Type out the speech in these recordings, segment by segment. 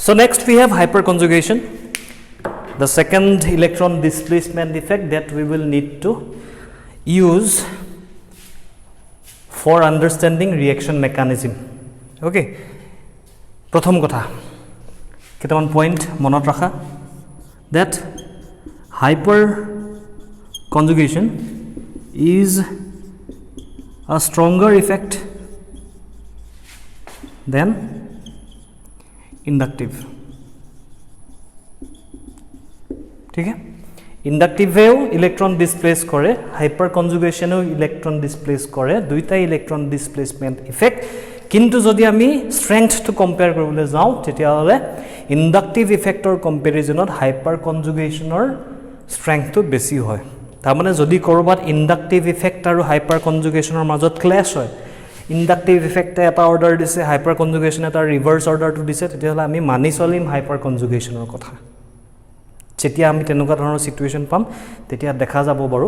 So next we have hyperconjugation, the second electron displacement effect that we will need to use for understanding reaction mechanism. Okay, prothom kotha ketaman point monot rakha that hyperconjugation is a stronger effect than inductive. ठीक है, इंडक्टिवेও electron displace करे, हाइपरकन्जुगेशनेও electron displace करे, दुইটা electron displacement effect. किंतु जदि आमी strength to compare কৰিবলৈ যাও তেতিয়া হলে ইন্ডাকটিভ ইফেক্টৰ কম্পেৰিজনত হাইপাৰকনজুগেশনৰ স্ট্ৰেংথটো বেছি হয়. তাৰ মানে যদি কৰবাত ইন্ডাকটিভ ইফেক্ট আৰু হাইপাৰকনজুগেশনৰ মাজত ক্লেশ হয়, ইন্ডাকটিভ ইফেক্টে এটা অৰ্ডাৰ দিছে, হাইপাৰকনজুগেশন এটা ৰিভাৰ্স অৰ্ডাৰটো দিছে, তেতিয়া হলে আমি মানি চলিম হাইপাৰকনজুগেশনৰ কথা. যেতিয়া আমি তেনেকুৱা ধৰণৰ সিচুৱেশন পাম তেতিয়া দেখা যাব বাৰু.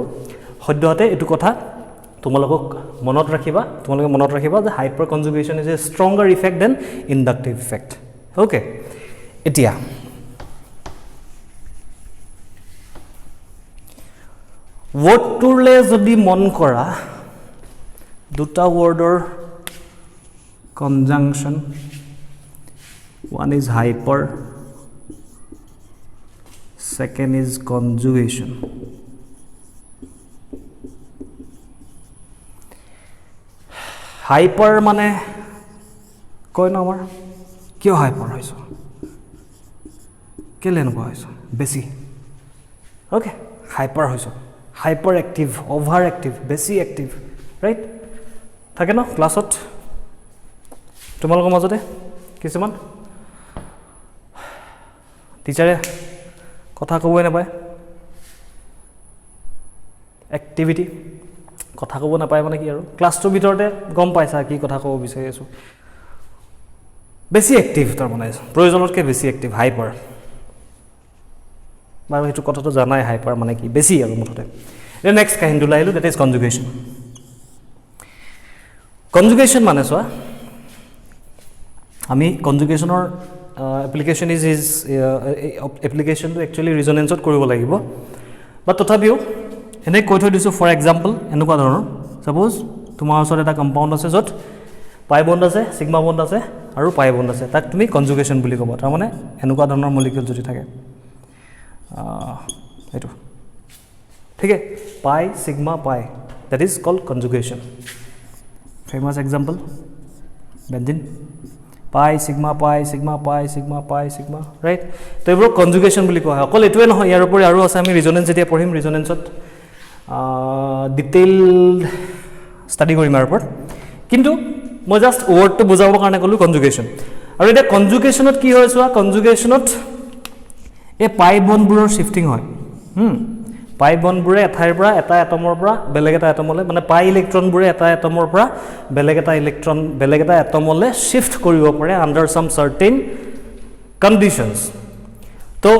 সদ্যহতে এটো কথা তোমালোকক মনত ৰাখিবা যে hyperconjugation is a stronger effect than inductive effect. Okay, এতিয়া ওয়াৰ্ডটোলে যদি মন কৰা দুটা ওয়াৰ্ডৰ conjunction, one is hyper, second is conjugation. Hyper মানে কয় না আমাৰ কিয় হাইপাৰ হৈছে, কেলে এনেকুৱা হৈছে বেছি. ওকে, হাইপাৰ হৈছে, হাইপাৰ এক্টিভ, অভাৰ এক্টিভ, বেছি এক্টিভ, ৰাইট? থাকে ন ক্লাছত তোমালোকৰ মাজতে কিছুমান টিচাৰে কথা ক'বই নাপায়, এক্টিভিটি কথা ক'ব নাপায় মানে কি আৰু ক্লাছটোৰ ভিতৰতে গম পাইছা কি কথা ক'ব বিচাৰি আছো. বেছি এক্টিভ, তাৰ মানে প্ৰয়োজনতকৈ বেছি এক্টিভ, হাইপাৰ. বাৰু সেইটো কথাটো জানাই হাইপাৰ মানে কি, বেছি আৰু মুঠতে. এতিয়া নেক্সট কাহিনীটো আহিলোঁ, দেট ইজ কনজুগেশ্যন. কনজুগেশ্যন মানে চোৱা, আমি কনজুগেশ্যনৰ এপ্লিকেশ্যন এপ্লিকেশ্যনটো একচুৱেলি ৰিজনেঞ্চত কৰিব লাগিব, বা তথাপিও এনে কৈ থৈ দিছোঁ. ফৰ এক্সাম্পল এনেকুৱা ধৰণৰ, ছাপ'জ তোমাৰ ওচৰত এটা কম্পাউণ্ড আছে য'ত পাই বণ্ড আছে, ছিগমা বণ্ড আছে আৰু পাই বণ্ড আছে, তাক তুমি কনজুগেশ্যন বুলি ক'বা. তাৰমানে এনেকুৱা ধৰণৰ মলিকিউল যদি থাকে, এইটো ঠিক আছে, pi sigma pi, that is called conjugation. Famous example benzene, pi sigma pi sigma pi sigma pi sigma, right? তো এইবোৰক কনজুগেশ্যন বুলি কোৱা হয়. অকল এইটোৱে নহয়, ইয়াৰ উপৰি আৰু আছে. আমি ৰিজনেঞ্চ যেতিয়া পঢ়িম, ৰিজনেঞ্চত ডিটেইল ষ্টাডি কৰিম ইয়াৰ ওপৰত. কিন্তু মই জাষ্ট ৱৰ্ডটো বুজাবৰ কাৰণে ক'লোঁ কনজুগেশ্যন. আৰু এতিয়া কনজুগেশ্যনত কি হয় চোৱা, কনজুগেশ্যনত এই পাই বণ্ডবোৰৰ শ্বিফটিং হয়. পাই বণ্ডবোৰে এঠাইৰ পৰা এটা এটমৰ পৰা বেলেগ এটা এটমলৈ, মানে পাই ইলেক্ট্ৰনবোৰে এটা এটমৰ পৰা বেলেগ এটা এটমলৈ শ্বিফ্ট কৰিব পাৰে আণ্ডাৰ ছাম চাৰ্টেইন কণ্ডিশ্যনছ. তো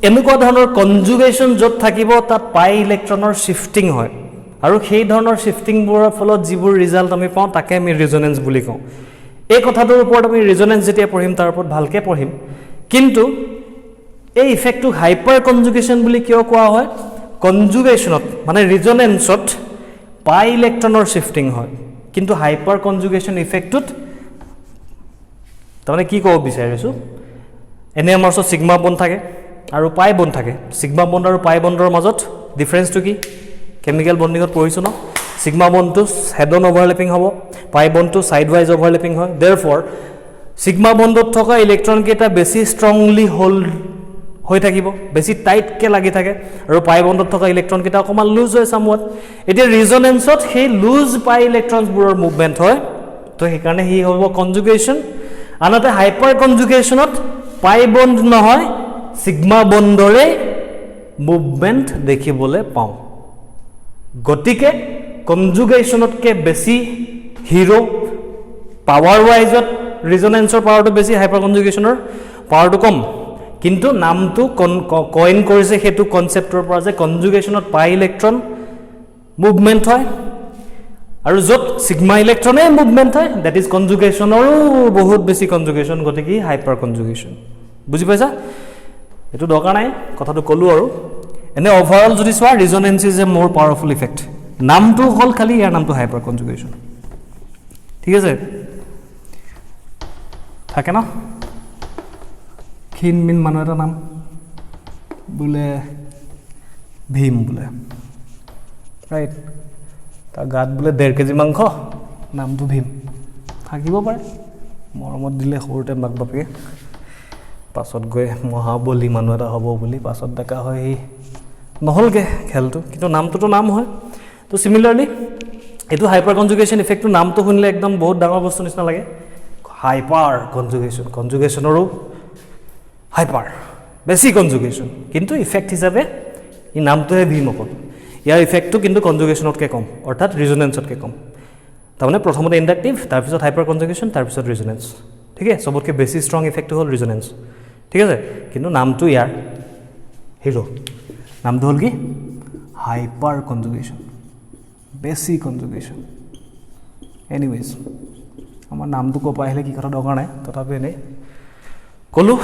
এনেকুৱা ধৰণৰ কনজুগেশ্যন য'ত থাকিব তাত পাই ইলেক্ট্ৰনৰ শ্বিফটিং হয়, আৰু সেই ধৰণৰ শ্বিফটিংবোৰৰ ফলত যিবোৰ ৰিজাল্ট আমি পাওঁ তাকে আমি ৰিজনেঞ্চ বুলি কওঁ. এই কথাটোৰ ওপৰত আমি ৰিজনেঞ্চ যেতিয়া পঢ়িম তাৰ ওপৰত ভালকৈ পঢ়িম. কিন্তু এই ইফেক্টটোক হাইপাৰ কনজুগেশ্যন বুলি কিয় কোৱা হয়? কনজুগেশ্যনত মানে ৰিজনেঞ্চত পাই ইলেক্ট্ৰনৰ শ্বিফটিং হয়, কিন্তু হাইপাৰ কনজুগেশ্যন ইফেক্টটোত তাৰমানে কি ক'ব বিচাৰিছোঁ, এনেই আমাৰ ওচৰত ছিগমা বণ্ড থাকে আৰু পাই বণ্ড থাকে. ছিগমা বণ্ড আৰু পাই বণ্ডৰ মাজত ডিফাৰেঞ্চটো কি? কেমিকেল বণ্ডিঙত পঢ়িছোঁ ন? ছিগমা বণ্ডটো হেড অন অভাৰলেপিং হ'ব, পাই বণ্ডটো ছাইড ৱাইজ অভাৰলেপিং হয়. দেৰফৰ ছিগমা বণ্ডত থকা ইলেক্ট্ৰনকেইটা বেছি ষ্ট্ৰংলি হোল্ড হৈ থাকিব, বেছি টাইটকৈ লাগি থাকে, আৰু পাই বণ্ডত থকা ইলেক্ট্ৰনকেইটা অকণমান লুজ হয় চামৱাট. এতিয়া ৰিজনেঞ্চত সেই লুজ পাই ইলেক্ট্ৰনছবোৰৰ মুভমেণ্ট হয়, তো সেইকাৰণে সি হ'ব কনজুগেশ্যন. আনহাতে হাইপাৰ কনজুগেশ্যনত পাই বণ্ড নহয়, ছিগমা বণ্ডৰে মুভমেণ্ট দেখিবলৈ পাওঁ. গতিকে কনজুগেশ্যনতকৈ বেছি হিৰো, পাৱাৰ ৱাইজত ৰিজনেঞ্চৰ পাৱাৰটো বেছি, হাইপাৰ কনজুগেশ্যনৰ পাৱাৰটো কম. কিন্তু নামটো কইন কৰিছে সেইটো কনচেপ্টৰ পৰা যে কনজুগেশ্যনত পাই ইলেক্ট্ৰন মুভমেণ্ট হয়, আৰু য'ত ছিগমা ইলেক্ট্ৰনে মুভমেণ্ট হয়, দেট ইজ কনজুগেশ্যনৰো বহুত বেছি কনজুগেশ্যন, গতিকে হাইপাৰ কনজুগেশ্যন. বুজি পাইছা এটো দৰকাৰ নাই কথাটো কলো আৰু এনে ওভাৰঅল যদি সোৱা ৰিজনেন্স ইজ এ মোৰ পাৱাৰফুল ইফেক্ট নামটো হল খালি ইয়াৰ নামটো হাইপাৰ কনজুগেশ্যন ঠিক আছে থাকে না ক্ষীণমিন মানুহ এটা নাম বোলে ভীম বোলে ৰাইট তাৰ গাত বোলে 1.5 কেজি মাংস নামটো ভীম থাকিব পাৰে মৰমত দিলে সৰুতে মাক বাপে পাছত গৈ মহাবলী মানুহ এটা হ'ব বুলি পাছত দেখা হয় নহলগে খেলটো কিন্তু নামটোতো নাম হয় তো সিমিলাৰলি এটো হাইপাৰ কনজুগেশ্যন ইফেক্টটো নামটো শুনিলে একদম বহুত ডাঙৰ বস্তু নিচিনা লাগে হাইপাৰ কনজুগেশ্যন কনজুগেশ্যনৰো হাইপাৰ বেছি কনজুগেশ্যন কিন্তু ইফেক্ট হিচাপে ই নামটোহে ভীম অকল ইয়াৰ ইফেক্টটো কিন্তু কনজুগেশ্যনতকৈ কম অৰ্থাৎ ৰিজনেন্সতকৈ কম তাৰমানে প্ৰথমতে ইণ্ডাকটিভ তাৰপিছত হাইপাৰ কনজুগেশ্যন তাৰপিছত ৰিজনেন্স ঠিক আছে সবতকৈ বেছি ষ্ট্ৰং ইফেক্টটো হ'ল ৰিজনেন্স ঠিক আছে কিন্তু নামটো ইয়াৰ হিৰো নামটো হ'ল কি হাইপাৰ কনজুগেশ্যন বেছি কনজুগেশ্যন এনিৱেজ আমাৰ নামটো কপা আহিলে কি কথা দৰকাৰ নাই তথাপি এনেই ক'লো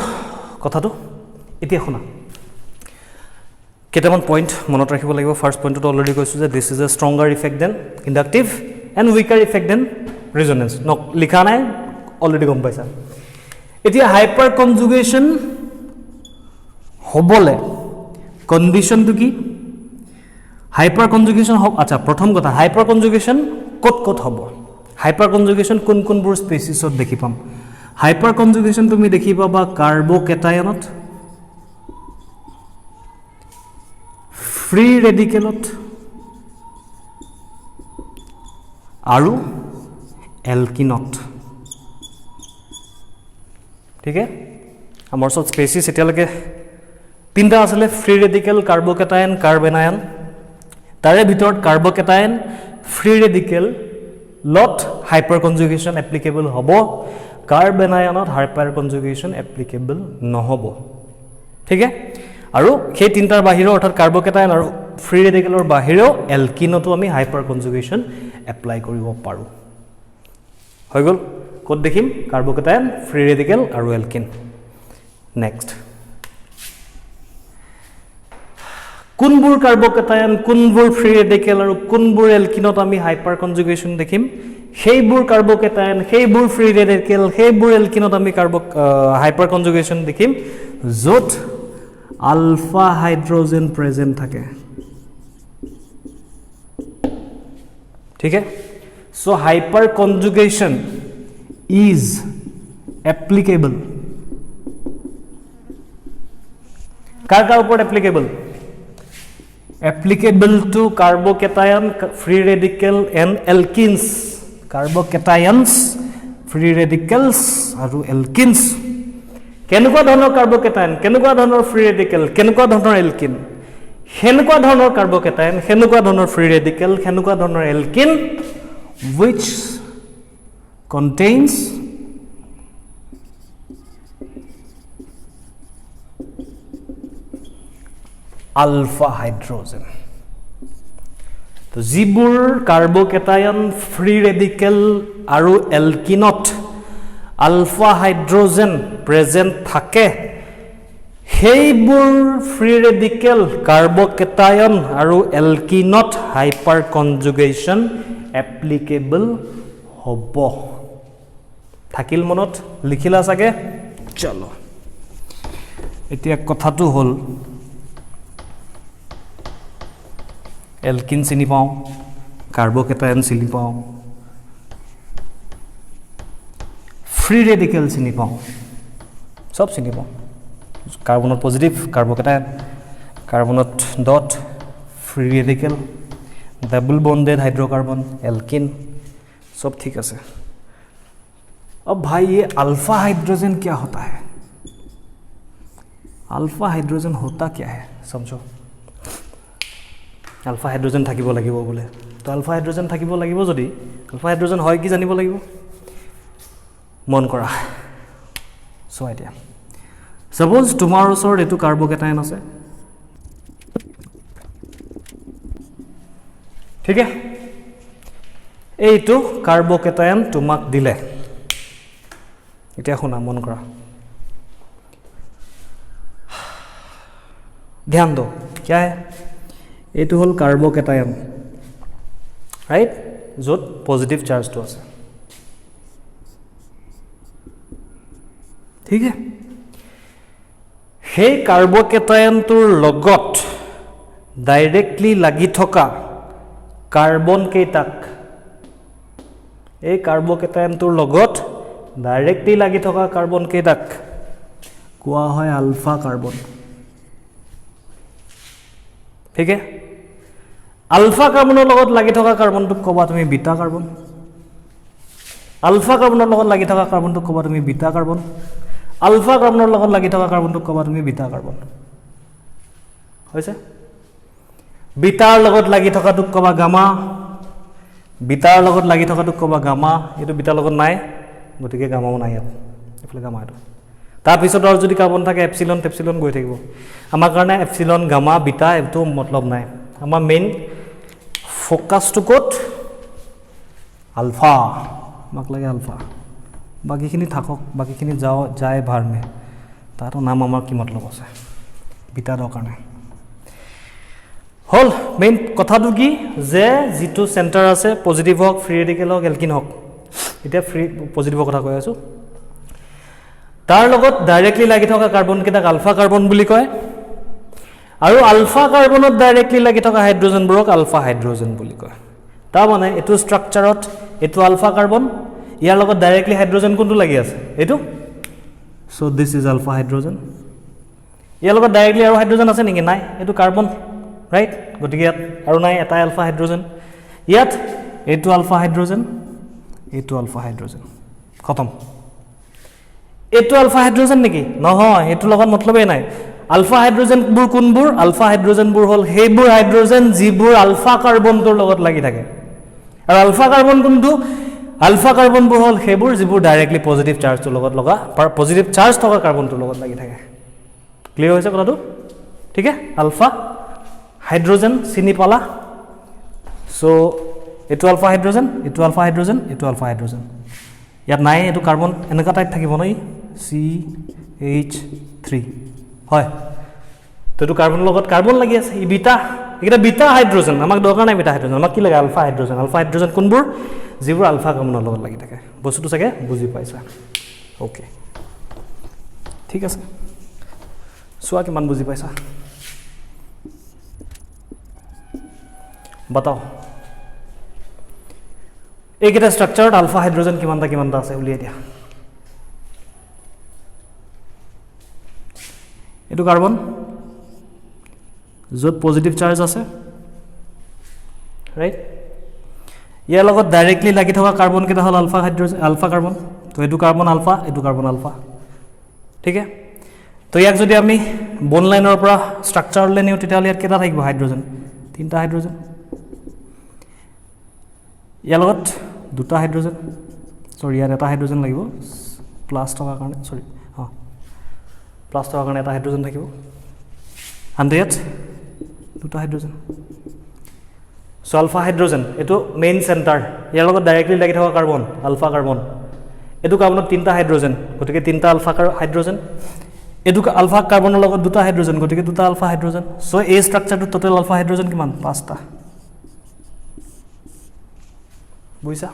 কথাটো এতিয়া শুনা কেইটামান পইণ্ট মনত ৰাখিব লাগিব ফাৰ্ষ্ট পইণ্টটো অলৰেডি কৈছোঁ যে this is a stronger effect than inductive and weaker effect than resonance লিখা নাই অলৰেডি গম পাইছা এতিয়া হাইপাৰ কনজুগেশ্যন হ'বলে কণ্ডিশ্যনটো কি হাইপাৰ কনজুগেশ্যন হ'ব আচ্ছা প্ৰথম কথা হাইপাৰ কনজুগেশ্যন ক'ত হ'ব হাইপাৰ কনজুগেশ্যন কোনবোৰ স্পেচিছত দেখি পাম হাইপাৰ কনজুগেশ্যন তুমি দেখি পাবা কাৰ্বকেটায়নত ফ্ৰী ৰেডিকেলত আৰু এলকিনত ঠিক আছে আমাৰ ওচৰত স্পেচিছ এতিয়ালৈকে তিনিটা আছিলে ফ্ৰী ৰেডিকেল কাৰ্বকেটায়ন কাৰ্বেনায়ন তাৰে ভিতৰত কাৰ্বকেটায়ন ফ্ৰী ৰেডিকেল লট হাইপাৰ কনজুগেশ্যন এপ্লিকেবল হ'ব কাৰ্বেনায়নত হাইপাৰ কনজুগেশ্যন এপ্লিকেবল নহ'ব ঠিক আছে আৰু সেই তিনিটাৰ বাহিৰেও অৰ্থাৎ কাৰ্বকেটায়ন আৰু ফ্ৰী ৰেডিকেলৰ বাহিৰেও এলকিনতো আমি হাইপাৰ কনজুগেশ্যন এপ্লাই কৰিব পাৰোঁ হৈ গ'ল ক'ত দেখিম কাৰ্বকেটায়ন ফ্ৰী ৰেডিকেল আৰু এলকিন নেক্সট কোনবোৰ কাৰ্বকেটায়ন কোনবোৰ ফ্ৰী ৰেডিকেল আৰু কোনবোৰ এলকিনত আমি হাইপাৰ কনজুগেশ্যন দেখিম সেইবোৰ কাৰ্বকেটায়ন সেইবোৰ ফ্ৰী ৰেডিকেল সেইবোৰ এলকিনত আমি হাইপাৰ কনজুগেশ্যন দেখিম য'ত আলফা হাইড্ৰজেন প্ৰেজেন্ট থাকে ঠিক আছে সো হাইপাৰ কনজুগেশ্যন ইজ এপ্লিকেবল কাৰ ওপৰত applicable applicable to carbocation free radical and alkenes carbocations free radicals আৰু alkenes কেনেকুৱা ধৰণৰ কাৰ্বকেটায়ন কেনেকুৱা ধৰণৰ ফ্ৰী ৰেডিকেল কেনেকুৱা ধৰণৰ এলকিন হেনেকুৱা ধৰণৰ কাৰ্বকেটায়ন হেনেকুৱা ধৰণৰ ফ্ৰী ৰেডিকেল হেনেকুৱা ধৰণৰ Elgin which contains alpha hydrogen তো যিবোৰ কাৰ্বকেটায়ন ফ্ৰী ৰেডিকেল আৰু এলকিনত আলফা হাইড্ৰজেন প্ৰেজেন্ট থাকে সেইবোৰ ফ্ৰী ৰেডিকেল কাৰ্বকেটায়ন আৰু এলকিনত হাইপাৰ কনজুগেশ্যন এপ্লিকেবল হ'ব থাকিল মনত লিখিলা চাগে চলো এতিয়া কথাটো হ'ল এলকিন চিনি পাওঁ কাৰ্বকেটায়ন চিনি পাওঁ ফ্ৰী ৰেডিকেল চিনি পাওঁ সব চিনি পাওঁ কাৰ্বনত পজিটিভ কাৰ্বকেটায়ন কাৰ্বনত dot free radical double bonded hydrocarbon alkene सब ठीक है अब भाई ये अल्फा हाइड्रोजन क्या होता है अल्फा हाइड्रोजन होता क्या है समझो अल्फा हाइड्रोजन থাকিব লাগিব বলে তো अल्फा हाइड्रोजन থাকিব লাগিব যদি अल्फा हाइड्रोजन হয় কি জানিব লাগিব মন কৰা সো আইডিয়া सपोज তোমাৰ ওচৰত এটো কাৰ্বকেটায়ন আছে ठीक है এইটো কাৰ্বকেটায়ন তোমাক দিলে এতিয়া শুনা মন কৰা ध्यान दो क्या है এইটো হল কাৰ্বকেটায়ন ৰাইট য'ত পজিটিভ চাৰ্জটো আছে ঠিক আছে সেই কাৰ্বকেটায়নটোৰ লগত ডাইৰেক্টলি লাগি থকা কাৰ্বন কেইটাক এই কাৰ্বকেটায়নটোৰ লগত ডাইৰেক্টলি লাগি থকা কাৰ্বন কেইটাক কোৱা হয় আলফা কাৰ্বন ঠিক আছে আলফা কাৰ্বনৰ লগত লাগি থকা কাৰ্বনটোক ক'বা তুমি বিটা কাৰ্বন আলফা কাৰ্বনৰ লগত লাগি থকা কাৰ্বনটোক ক'বা তুমি বিটা কাৰ্বন আলফা কাৰ্বনৰ লগত লাগি থকা কাৰ্বনটোক ক'বা তুমি বিটা কাৰ্বন হৈছে বিটাৰ লগত লাগি থকাটোক ক'বা গামা বিটাৰ লগত লাগি থকাটোক ক'বা গামা এটো বিটাৰ লগত নাই গতিকে গামাও নাই ইয়াত এফালে গামা এটো তাৰ পিছত আৰু যদি কাৰ্বন থাকে এপসিলন টেপসিলন গৈ থাকিব আমাৰ কাৰণে এপসিলন গামা বিটা এটো মতলব নাই আমাৰ মেইন ফোকাসটো কোট আলফা মাক লাগে আলফা বাকিখিনি থাকক বাকিখিনি যাও যায় ভাৰমে তার নাম আমার কি মতলব আছে বিটা দরকার নাই হল মেইন কথাটো কি যে যেটো সেন্টার আছে পজিটিভ হোক ফ্রি রেডিকেল হোক এলকিন হোক এটা ফ্রি পজিটিভ কথা কৈ আছো তার লগত ডাইরেক্টলি লাগি থকা কার্বন কেটা আলফা কার্বন বুলি কয় আৰু আলফা কাৰ্বনত ডাইৰেক্টলি লাগি থকা হাইড্ৰোজেন ব্ৰক আলফা হাইড্ৰোজেন বুলি কয় তা মানে এটো স্ট্ৰাকচাৰত এটো আলফা কাৰ্বন ইয়াৰ লগত ডাইৰেক্টলি হাইড্ৰোজেন কোনটো লাগি আছে এটো so this is alpha hydrogen ইয়াৰ লগত ডাইৰেক্টলি আৰু হাইড্ৰোজেন আছে নেকি নাই এটো কাৰ্বন ৰাইট গতিকে ইয়াত আৰু নাই এটা আলফা হাইড্রোজেন ইয়াত এটো আলফা হাইড্রোজেন খতম এটো আলফা হাইড্রোজেন নেকি নহয় এটো লগত মতলবে নাই আলফা হাইড্রোজেন বুৰ কোনবোৰ আলফা হাইড্ৰোজেন বুৰ হল হেইবোৰ হাইড্ৰোজেন যিবোৰ আলফা কাৰ্বনটোৰ লগত লাগি থাকে আৰু আলফা কাৰ্বন কোনটো আলফা কাৰ্বন বুৰ হল হেইবোৰ যিবোৰ ডাইৰেক্টলি পজিটিভ চাৰ্জটোৰ লগত লগা পজিটিভ চাৰ্জ থকা কাৰ্বনটোৰ লগত লাগি থাকে ক্লিয়াৰ হৈছে কথাটো ঠিক আছে আলফা হাইড্রোজেন চিনি পালা সো এটো আলফা হাইড্রোজেন এটো আলফা হাইড্রোজেন এটো আলফা হাইড্রোজেন ইয়াত নাই এটো কার্বন এনেকা টাইপ থাকিব নাই CH3 হয় তো এটো কাৰ্বনৰ লগত কাৰ্বন লাগি আছে ই বিটা এটা বিটা হাইড্ৰোজেন আমাক দৰকাৰ নাই বিটা হাইড্ৰোজেন আমাক কি লাগে আলফা হাইড্ৰোজেন কোনবোৰ যিবোৰ আলফা কাৰ্বনৰ লগত লাগি থাকে বস্তুটো চাগে বুজি পাইছা ওকে ঠিক আছে সোৱা কিমান বুজি পাইছা बताओ এইকেইটা স্ট্ৰাকচাৰত আলফা হাইড্ৰোজেন কিমানটা আছে উলিয়াই দিয়া এটো কাৰ্বন য'ত পজিটিভ চাৰ্জ আছে ৰাইট ইয়াৰ লগত ডাইরেক্টলি লাগি থকা কার্বন কেটা হল আলফা হাইড্রোজেন আলফা কার্বন তো এটো কার্বন আলফা ঠিক আছে তো ইয়াক যদি আমি বন লাইনৰ পৰা স্ট্ৰাকচাৰলৈ নিও তেতিয়াহ'লে ইয়াত কেটা থাকিব হাইড্ৰোজেন তিনটা হাইড্ৰোজেন ইয়াৰ লগত দুটা হাইড্ৰোজেন সৰি ইয়াত এটা হাইড্ৰোজেন লাগিব প্লাস থকা কাৰণে সৰি প্লাস থকা কাৰণে এটা হাইড্ৰোজেন থাকিব আৰু ইয়াত দুটা হাইড্ৰোজেন সো আলফা হাইড্ৰোজেন এটো মেইন সেন্টাৰ ইয়াৰ লগত ডাইৰেক্টলি লাগি থকা কাৰ্বন আলফা কাৰ্বন এটো কাৰ্বনত তিনটা হাইড্ৰোজেন গতিকে তিনটা আলফা হাইড্ৰোজেন এটো আলফা কাৰ্বনৰ লগত দুটা হাইড্ৰোজেন গতিকে দুটা আলফা হাইড্ৰোজেন সো এই স্ট্ৰাকচাৰটো টোটাল আলফা হাইড্ৰোজেন কিমান পাঁচটা বুঝছা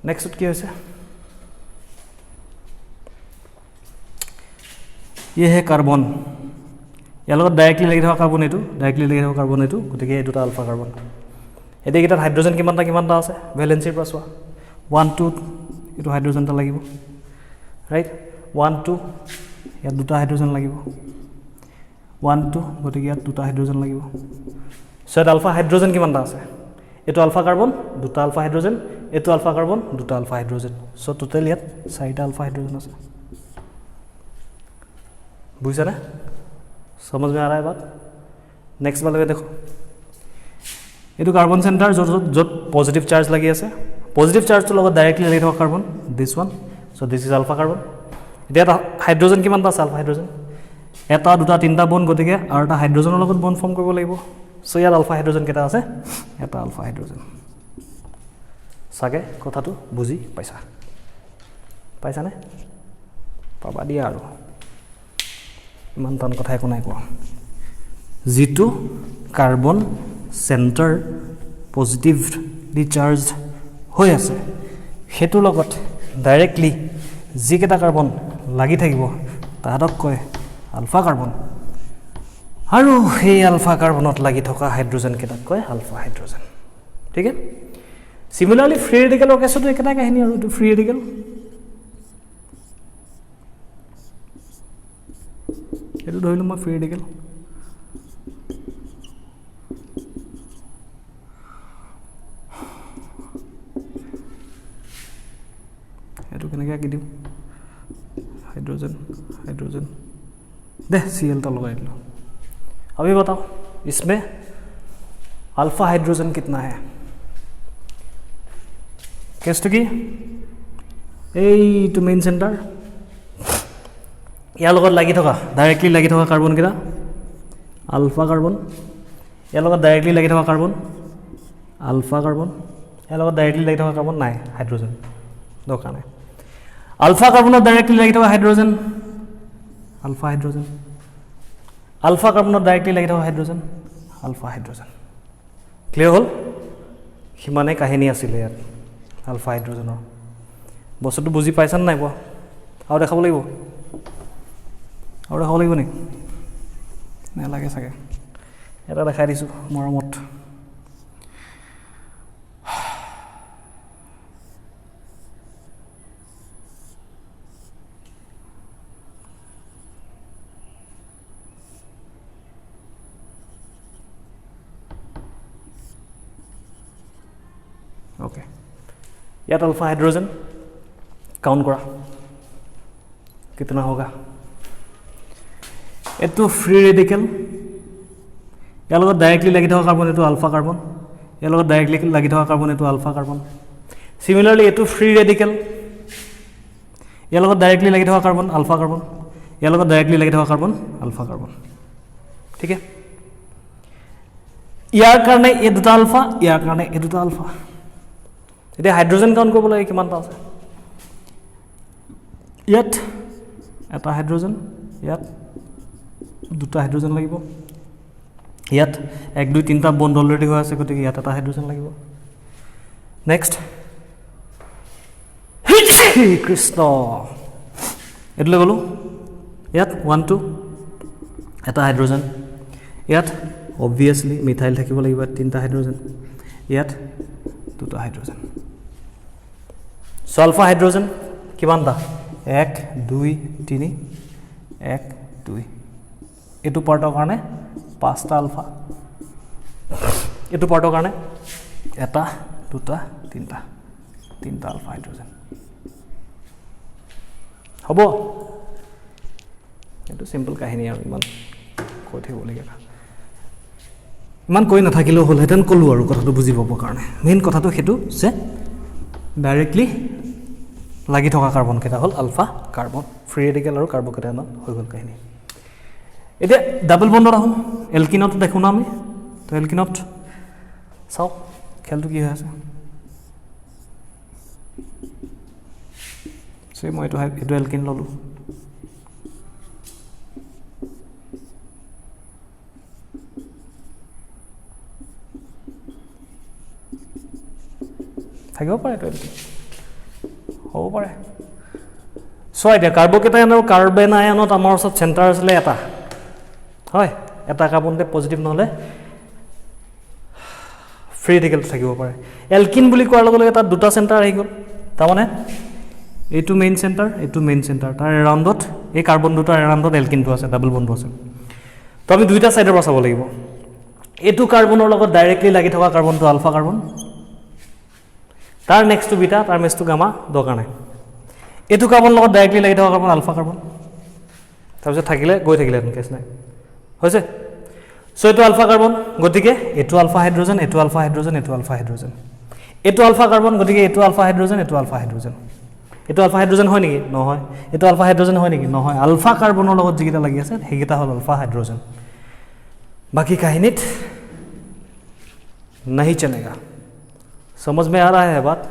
নেক্সট কি হৈছে ये है कार्बन ইয়াৰ লগত ডাইরেক্টলি লাগি থকা কার্বন এটো গতিকে এই দুটা আলফা কার্বন এদিকেটাত হাইড্রোজেন কিমানটা আছে ভ্যালেন্সিৰ পৰা চোৱা 1 2 এটো হাইড্রোজেনটা লাগিব রাইট 1 2 ইয়াত দুটা হাইড্রোজেন লাগিব 1 2 গতিকে ইয়াত দুটা হাইড্রোজেন লাগিব সো আলফা হাইড্রোজেন কিমানটা আছে এটো আলফা কার্বন দুটা আলফা হাইড্রোজেন এটো আলফা কার্বন দুটা আলফা হাইড্রোজেন সো টোটাল ইয়াত চাৰিটা আলফা হাইড্রোজেন আছে বুঝছা ना समझ में आ रहा है बात नेक्स्ट वाले में देखो ये तो कार्बन सेंटर जो पॉजिटिव चार्ज लगी আছে पॉजिटिव चार्ज तो লগত डायरेक्टली লাগি থকা carbon this one so this is alpha carbon এটা হাইড্রোজেন কিমানটা আছে আলফা হাইড্রোজেন এটা দুটা তিনটা বন্ড গতিকে আৰু এটা হাইড্ৰোজেনৰ লগত বন্ড ফৰ্ম কৰিব লাগিব সো ইয়াত আলফা হাইড্ৰোজেন কেটা আছে এটা আলফা হাইড্ৰোজেন সাগে কথাটো বুজি পাইছা নে পাবা দিয়া আৰু ইমান টান কথা একো নাই কোৱা যিটো কাৰ্বন চেণ্টাৰ পজিটিভলি চাৰ্জড হৈ আছে হেতুৰ লগত ডাইৰেক্টলি যিকেইটা কাৰ্বন লাগি থাকিব তাহাঁতক কয় আলফা কাৰ্বন আৰু সেই আলফা কাৰ্বনত লাগি থকা হাইড্ৰোজেন কেইটাক কয় আলফা হাইড্ৰোজেন ঠিক আছে সিমিলাৰলি ফ্ৰী ৰেডিকেলৰ কেছতো একেটা কাহিনী আৰু এইটো ফ্ৰী ৰেডিকেল এইটো ধৰিলো মই ফ্ৰী ৰেডিকেল এইটো কেনেকৈ আঁকি দিম हाइड्रोजन हाइड्रोजन दे Cl टा लगा लो अभी बताओ इसमें अल्फा हाइड्रोजन कितना है केस की टू मेन सेंटर यार लगत लगी थका डायरेक्टली लगी थका कार्बन केटा अल्फा कार्बन यार लगत डायरेक्टली लगी थका कार्बन अल्फा कार्बन यार लगत डायरेक्टली लगी थका कार्बन नाइ हाइड्रोजन दरकार नाइ अल्फा कार्बन डायरेक्टली लगी थका hydrogen alpha hydrogen alpha carbon directly लगी थका हाइड्रोजन अल्फा हाइड्रोजन क्लियर हल सिमाने काहिनी आছিলে यार अल्फा हाइड्रोजनर बस्तुটো বুজি পাইছান নাই পোৱা আৰু দেখাব লাগিব নি নালাগে চাগে এটা দেখাই দিছো মৰমত ओके यात अल्फा हाइड्रोजन काउंट करा कितना होगा ये तो फ्री रेडिकल यार लगत डायरेक्टली लगी थका कार्बन ये अल्फा कार्बन यार लगत डायरेक्टली लगी थका कार्बन ये अल्फा कार्बन सिमिलारली ये फ्री रेडिकल यार लगत डायरेक्टली लगी थका कार्बन अल्फा कार्बन यार लगत डायरेक्टली लगी थका कार्बन अल्फा कार्बन ठीक है यार कारणे ये दुटा अल्फा यार कारणे ये दुटा अल्फा এতিয়া হাইড্ৰোজেন কাউন্ট কৰিব লাগে কিমানটা আছে ইয়াত এটা হাইড্ৰোজেন ইয়াত দুটা হাইড্ৰোজেন লাগিব ইয়াত 1 2 3টা বন্ড অলৰেডি হৈ আছে গতিকে ইয়াত এটা হাইড্ৰোজেন লাগিব নেক্সট কৃষ্ণ এটলে গলো ইয়াত 1 2 এটা হাইড্ৰোজেন ইয়াত obviously মিথাইল থাকিব লাগিব 3টা হাইড্ৰোজেন ইয়াত দুটা হাইড্ৰোজেন सल्फा हाइड्रोजन किमानटा 1 2 3 1 2 एटु पार्टर कारणे 5टा अल्फा एटु पार्टर कारणे एटा दुटा तीनटा अल्फा हाइड्रोजन हबो एटु सिंपल काहिनी आरो इमान কৈ থাকিব লাগে ইমান কৈ নাথাকিলো হল হেতেন কলো আৰু কথাটো বুজি পাব কাৰণে মেইন কথাটো হেতু যে डायरेक्टली लगी थका कार्बन केटा हल अल्फा कार्बन फ्री रेडिकल और कार्बोकेटायन हो गल कहिनी एटा डबल बन्डर आहुं एल्किनत देखो ना आमी तो एल्किनत साउ खेलটো কি হৈ আছে সে মই এটো এল্কিন ললো থাকিব পাৰে তো হ'ব পাৰে সো এতিয়া কাৰ্বকেটায়ন আৰু কাৰ্বন আয়নত আমাৰ ওচৰত চেণ্টাৰ আছিল এটা হয় এটা কাৰ্বনতে পজিটিভ নহলে ফ্ৰী ৰেডিকেল থাকিব পাৰে এলকিন বুলি কোৱাৰ লগে লগে এটা দুটা চেণ্টাৰ আহি গল তাৰমানে এইটো মেইন চেণ্টাৰ তাৰ এৰাউণ্ডত এই কাৰ্বন দুটাৰ এৰাউণ্ডত এলকিনটো আছে ডাবল বন্ড আছে তো আমি দুইটা সাইডৰ পৰা চাব লাগিব এইটো কাৰ্বনৰ লগত ডাইৰেক্টলি লাগি থকা কাৰ্বনটো আলফা কাৰ্বন तार नेक्स्ट टू बीटा तार नेक्स्ट टू गामा दरकार নাই এটু কার্বন লগত ডাইরেক্টলি লাগি থকা কার্বন আলফা কার্বন তাৰপিছত থাকিলে গৈ থাকিলে কেছ নাই হৈছে সো এটু আলফা কাৰ্বন গতিকে এটু আলফা হাইড্ৰোজেন এটু আলফা হাইড্ৰোজেন এটু আলফা হাইড্ৰোজেন এটু আলফা কাৰ্বন গতিকে এটু আলফা হাইড্ৰোজেন এটু আলফা হাইড্ৰোজেন এটু আলফা হাইড্ৰোজেন হয় নেকি নহয় এটু আলফা হাইড্ৰোজেন হয় নেকি নহয় আলফা কাৰ্বনৰ লগত যিকিটা লাগি আছে হেগিটা হল আলফা হাইড্ৰোজেন বাকি কাহিনীত नहीं चलेगा समझ में आ रहा है बात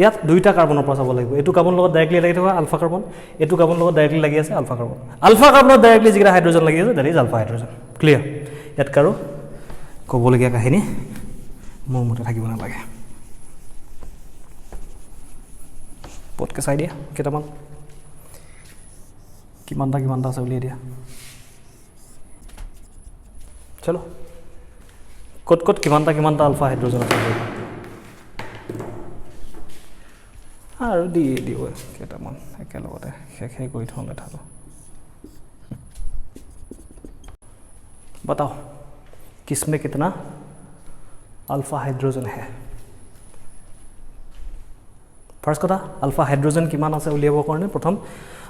ইয়াত দুইটা কাৰ্বনৰ পৰা চাব লাগিব এইটো কাৰ্বনৰ লগত ডাইৰেক্টলি লাগি থকা আলফা কাৰ্বন এইটো কাৰ্বনৰ লগত ডাইৰেক্টলি লাগি আছে আলফা কাৰ্বনত ডাইৰেক্টলি যিকেইটা হাইড্ৰজেন লাগি আছে that is alpha hydrogen clear ইয়াত কাৰো ক'বলগীয়া কাহিনী মোৰ মতে থাকিব নালাগে পটকে চাই দিয়া কেইটামান কিমানটা আছে উলিয়াই দিয়া চলো ক'ত কিমানটা আলফা হাইড্ৰজেন আছে আৰু দিব কেইটামান একেলগতে শেষ কৰি থওঁ নাথাকোঁ बताओ किसमें कितना अल्फा हाइड्रोजन है फार्स्ट कथा अल्फा हाइड्रोजन किमान আছে উলিয়াবৰ কাৰণে প্ৰথম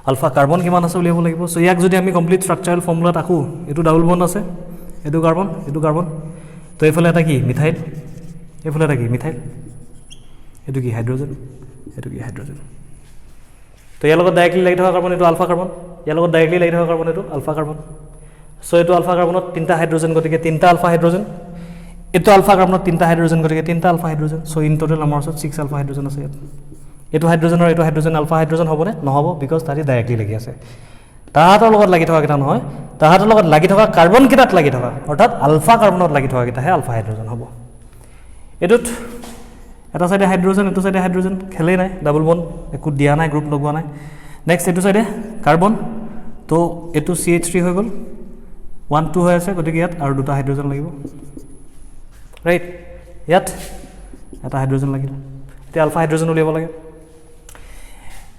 আলফা কাৰ্বন কিমান আছে উলিয়াব লাগিব সো ইয়াক যদি আমি কমপ্লিট স্ট্ৰাকচাৰাল ফৰ্মুলাত আঁকো এটো ডাবল বন্ড আছে এটো কাৰ্বন তো এফালে এটা কি মিথাইল এফালে এটা কি মিথাইল এটো কি হাইড্ৰোজেন তো ইয়াৰ লগত ডাইৰেক্টলি লাগি থকা কাৰ্বন এটো আলফা কাৰ্বন ইয়াৰ লগত ডাইৰেক্টলি লাগি থকা কাৰ্বন এটো আলফা কাৰ্বন সো এটো আলফা কাৰ্বনত তিনটা হাইড্ৰোজেন গতিকে তিনটা আলফা হাইড্ৰোজেন এটো আলফা কাৰ্বনত তিনটা হাইড্ৰোজেন গতিকে তিনটা alpha hydrogen so in total আমাৰ ওচৰত 6 আলফা হাইড্ৰোজেন আছে এটো হাইড্ৰোজেন আৰু এটো হাইড্ৰোজেন আলফা হাইড্ৰোজেন হ'বনে নহব বিকজ তাৰি ডাইৰেক্টলি লাগি আছে তাহাতৰ লগত লাগি থকা কিটা নহয় তাহাতৰ লগত লাগি থকা কাৰ্বন কিটাত লাগি থকা অৰ্থাৎ আলফা কাৰ্বনত লাগি থকা কিটাহে আলফা হাইড্ৰোজেন হ'ব এটোত এটা সাইডে হাইড্ৰোজেন এটো সাইডে হাইড্ৰোজেন খেলেই নাই ডাবল বন্ড একু দিয়া নাই গ্ৰুপ লগোৱা নাই নেক্সট এটো সাইডে কাৰ্বন তো এটো CH3 হৈ গ'ল 1 2 হৈ আছে গতিকে ইয়াত আৰু দুটা হাইড্ৰোজেন লাগিব ৰাইট ইয়াত এটা হাইড্ৰোজেন লাগিল এতিয়া আলফা হাইড্ৰোজেন উলিয়াব লাগে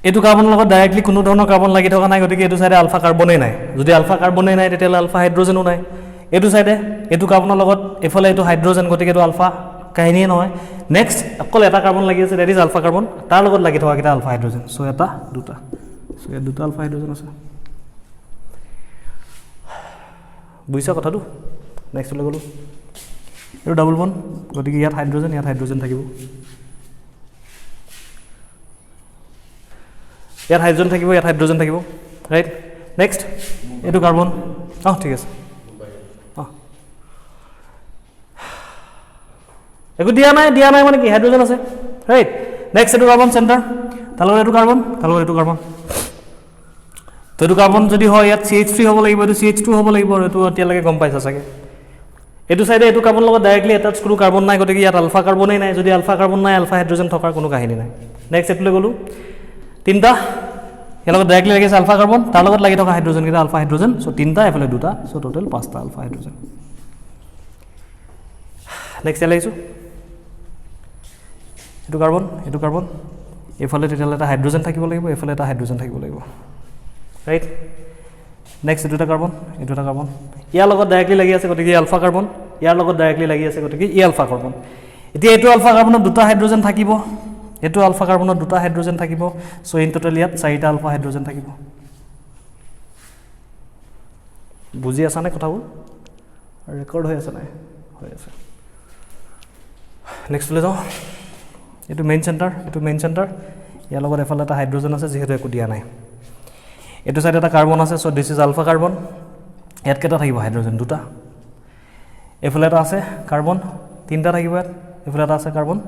এটো কাৰ্বনৰ লগত ডাইৰেক্টলি কোনো ধৰণৰ কাৰ্বন লাগি থকা নাই গতিকে এটো সাইডে আলফা কাৰ্বনেই নাই যদি আলফা কাৰ্বনেই নাই তেতিয়ালে আলফা হাইড্ৰোজেনো নাই এটো সাইডে এটো কাৰ্বনৰ লগত এফালে এটো হাইড্ৰোজেন গতিকে এটো আলফা কাহিনী নহয় নেক্সট অকল এটা কাৰ্বন লাগি আছে দ্যাট ইজ আলফা কাৰ্বন তাৰ লগত লাগি থকা কিটা আলফা হাইড্ৰোজেন সো এটা দুটা সো ইয়াত দুটা আলফা হাইড্ৰোজেন আছে বুইছা কথাটো নেক্সট লৈ গলো এটো ডাবল বন্ড গতিকে ইয়াত হাইড্ৰোজেন থাকিব ইয়াত হাইড্ৰোজেন থাকিব ৰাইট নেক্সট এটো কাৰ্বন ঠিক আছে একো দিয়া নাই মানে কি হাইড্ৰোজেন আছে ৰাইট নেক্সট এটো কাৰ্বন সেন্টাৰ তালৰ এটো কাৰ্বন তো এটো কাৰ্বন যদি হয় ইয়াত CH3 হ'ব লাগিব এটো CH2 হ'ব লাগিব আৰু এটো এতিয়ালৈকে গম পাইছা চাগে এটো সাইডে এটো কাৰ্বন লগত ডাইৰেক্টলি এটাচ কোনো কাৰ্বন নাই গতিকে ইয়াত আলফা কাৰ্বনেই নাই যদি আলফা কাৰ্বন নাই আলফা হাইড্ৰোজেন থকাৰ কোনো কাহিনী নাই নেক্সট এটো লৈ গলো তিনটা ইয়াৰ লগত ডাইৰেক্টলি লাগি আছে আলফা কাৰ্বন তাৰ লগত লাগি থকা হাইড্ৰোজেন কিটা আলফা হাইড্ৰোজেন সো তিনটা এফালে দুটা সো টোটাল পাঁচটা আলফা হাইড্ৰোজেন নেক্সট এলাইছো এটো কাৰ্বন এফালে তেতিয়ালে এটা হাইড্ৰোজেন থাকিব লাগিব এফালে এটা হাইড্ৰোজেন থাকিব লাগিব ৰাইট নেক্সট এটো কাৰ্বন ইয়াৰ লগত ডাইৰেক্টলি লাগি আছে গতিকে আলফা কাৰ্বন ইয়াৰ লগত ডাইৰেক্টলি লাগি আছে গতিকে ই আলফা কাৰ্বন এতিয়া এটো আলফা কাৰ্বনত দুটা হাইড্ৰোজেন থাকিব এটো আলফা কাৰ্বনত দুটা হাইড্ৰোজেন থাকিব সো ইন টোটাল ইয়াত চাৰিটা আলফা হাইড্ৰোজেন থাকিব বুজি আছা নে কথাবোৰ ৰেকৰ্ড হৈ আছে নাই হৈ আছে নেক্সট লৈ যাও এটো মেইন সেন্টাৰ ইয়াৰ লগত এফালে এটা হাইড্ৰোজেন আছে যেহেতু একো দিয়া নাই এটো সাইডে এটা কাৰ্বন আছে so this is alpha carbon ইয়াত কেটা থাকিব হাইড্ৰোজেন দুটা এফালে এটা আছে কাৰ্বন তিনটা থাকিব ইয়াত এফালে এটা আছে কাৰ্বন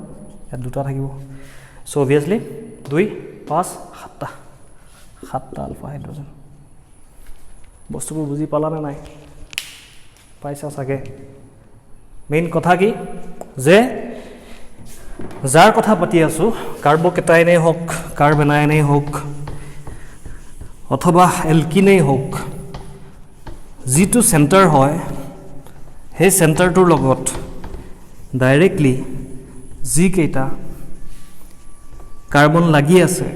ইয়াত দুটা থাকিব সো অবভিয়াসলি 2 5 7টা আলফা হাইড্ৰোজেন বস্তুবোৰ বুজি পালা নে নাই পাইছা চাগে মেইন কথা কি যে যাৰ কথা পাতি আছো কাৰ্বকেটাইনেই হোক কাৰ্বনাইনেই হোক অথবা এলকিনেই হোক যিটো সেন্টাৰ হয় সেই সেন্টাৰটোৰ লগত ডাইৰেক্টলি যি কেইটা কাৰ্বন লাগি আছে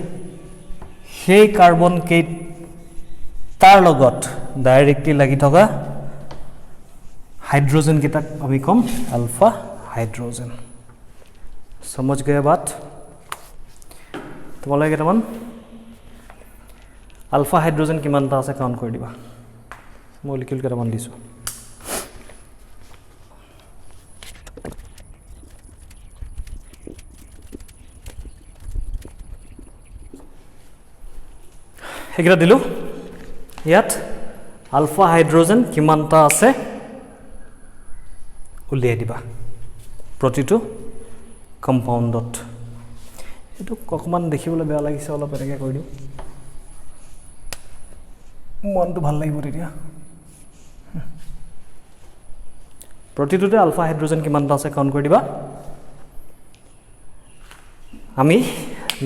সেই কাৰ্বন কেইটাৰ লগত ডাইৰেক্টলি লাগি থকা হাইড্ৰোজেন কেইটাক আমি কম আলফা হাইড্ৰোজেন समझ गए बात তোমালোকে কেইটামান আলফা হাইড্ৰোজেন কিমানটা আছে কাউন্ট কৰি দিবা মলিকিউল কেইটামান দিছো এগৰা দিলো ইয়াত আলফা হাইড্ৰোজেন কিমানটা আছে উলিয়াই দিবা প্ৰতিটো কম্পাউণ্ডত এইটো অকমান দেখিবলৈ বেয়া লাগিছে অলপ এনেকৈ কৰি দিওঁ মনটো ভাল লাগিব তেতিয়া প্ৰতিটোতে আলফা হাইড্ৰোজেন কিমানটা আছে কাউণ্ট কৰি দিবা আমি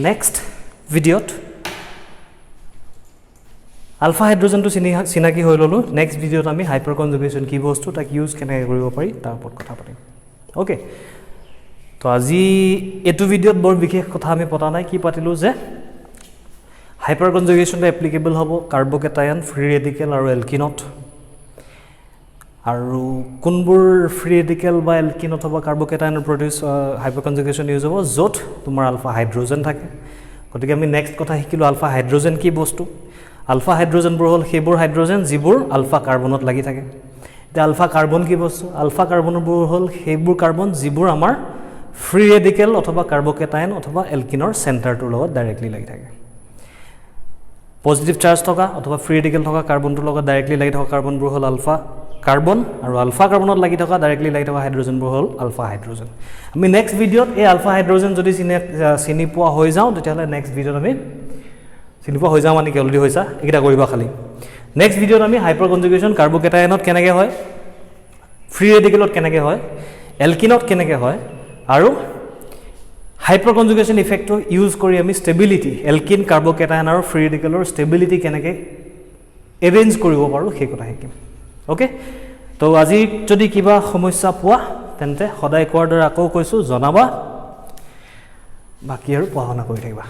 নেক্সট ভিডিঅ'ত আলফা হাইড্ৰোজেনটো চিনাকি হৈ ল'লোঁ নেক্সট ভিডিঅ'ত আমি হাইপাৰ কনজুগেশ্যন কি বস্তু তাক ইউজ কেনেকৈ কৰিব পাৰি তাৰ ওপৰত কথা পাতিম অ'কে তো আজি এইটো ভিডিঅ'ত বৰ বিশেষ কথা আমি পতা নাই কি পাতিলোঁ যে হাইপাৰ কনজুগেশ্যনটো এপ্লিকেবল হ'ব কাৰ্বকেটায়ন ফ্ৰী ৰেডিকেল আৰু এলকিনত আৰু কোনবোৰ ফ্ৰী ৰেডিকেল বা এলকিন অথবা কাৰ্বকেটায়নৰ প্ৰডিউচ হাইপাৰ কনজুগেশ্যন ইউজ হ'ব য'ত তোমাৰ আলফা হাইড্ৰোজেন থাকে গতিকে আমি নেক্সট কথা শিকিলোঁ আলফা হাইড্ৰোজেন কি বস্তু আলফা হাইড্ৰোজেনবোৰ হ'ল সেইবোৰ হাইড্ৰোজেন যিবোৰ আলফা কাৰ্বনত লাগি থাকে এতিয়া আলফা কাৰ্বন কি বস্তু আলফা কাৰ্বনবোৰ হ'ল সেইবোৰ কাৰ্বন যিবোৰ আমাৰ ফ্ৰী ৰেডিকেল অথবা কাৰ্বকেটায়ন অথবা এলকিনৰ চেণ্টাৰটোৰ লগত ডাইৰেক্টলি লাগি থাকে পজিটিভ চাৰ্জ থকা অথবা ফ্ৰী ৰেডিকেল থকা কাৰ্বনটোৰ লগত ডাইৰেক্টলি লাগি থকা কাৰ্বনবোৰ হ'ল আলফা কাৰ্বন আৰু আলফা কাৰ্বনত লাগি থকা ডাইৰেক্টলি লাগি থকা হাইড্ৰোজেনবোৰ হ'ল আলফা হাইড্ৰোজেন আমি নেক্সট ভিডিঅ'ত এই আলফা হাইড্ৰোজেন যদি চিনি পোৱা হৈ যাওঁ তেতিয়াহ'লে নেক্সট ভিডিঅ'ত আমি চিনি পোৱা হৈ যাওঁ মানে কি অলৰেডি হৈছা এইকেইটা কৰিবা খালি নেক্সট ভিডিঅ'ত আমি হাইপাৰ কনজুগেশ্যন কাৰ্বকেটায়নত কেনেকৈ হয় ফ্ৰী ৰেডিকেলত কেনেকৈ হয় এলকিনত কেনেকৈ হয় আৰু হাইপাৰ কনজুগেশ্যন ইফেক্টটো ইউজ কৰি আমি ষ্টেবিলিটি এলকিন কাৰ্বকেটায়ন আৰু ফ্ৰী ৰেডিকেলৰ ষ্টেবিলিটি কেনেকৈ এৰেঞ্জ কৰিব পাৰোঁ সেই কথা শিকিম অ'কে তো আজি যদি কিবা সমস্যা পোৱা তেন্তে সদায় কোৱাৰ দৰে আকৌ কৈছোঁ জনাবা বাকী আৰু পঢ়া শুনা কৰি থাকিবা